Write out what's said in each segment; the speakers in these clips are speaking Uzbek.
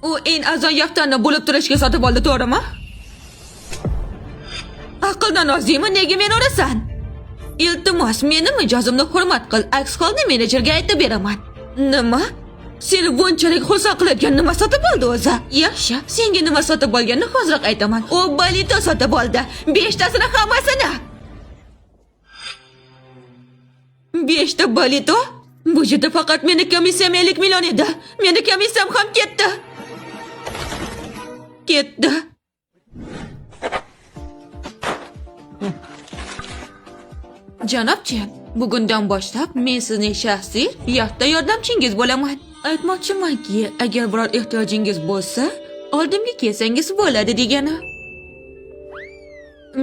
U eng arzon yaxtani bo'lib turishga sotib oldi, to'g'rimi? Aqldan ozingmi, nega meni urasan? Iltimos, meni mijozimni hurmat qil, aks holda menejerga aytib beraman. Nima? Seni bunchalik xursand qiladigan nima sotib oldi o'zi? Yaxshi, senga nima sotib olganini hozir aytaman. U balito sotib oldi. 5 tasini hammasini. 5 ta balito? Bu yerda faqat meni komissiyam 50 million edi. Meni komissiyam ham ketdi. Ketdi. Janobchi, bugundan boshlab men sizning shaxsiy yaxta yordamchingiz bo'laman. Aytmoqchimanki, agar biror ehtiyojingiz bo'lsa, oldimga kelsangiz bo'ladi degani.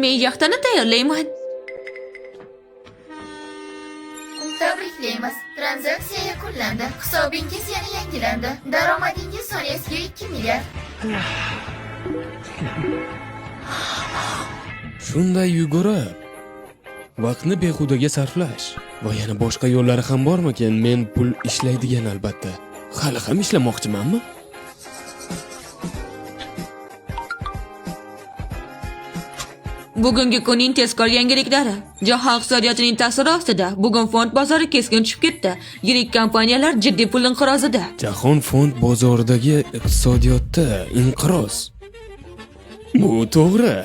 Men yaxtani tayyorlayman. Tabriklaymiz. Tranzaksiya yakunlandi. Hisobingiz yana yangilandi. Daromadingiz soniyasiga 2 milliard. Shunday yugurib, vaqtni behudaga sarflash va yana boshqa yo'llari ham bormikan? Men pul ishlaydigan albatta. Hali ham ishlamoqchimanmi? Bugungi kunning tezkor yangiliklari. Jahon iqtisodiyotining ta'siri ostida bugun fond bozori keskin tushib ketdi. Yirik kompaniyalar jiddiy pul inqirozida. Jahon fond bozoridagi iqtisodiyotda inqiroz. Bu to'g'ri.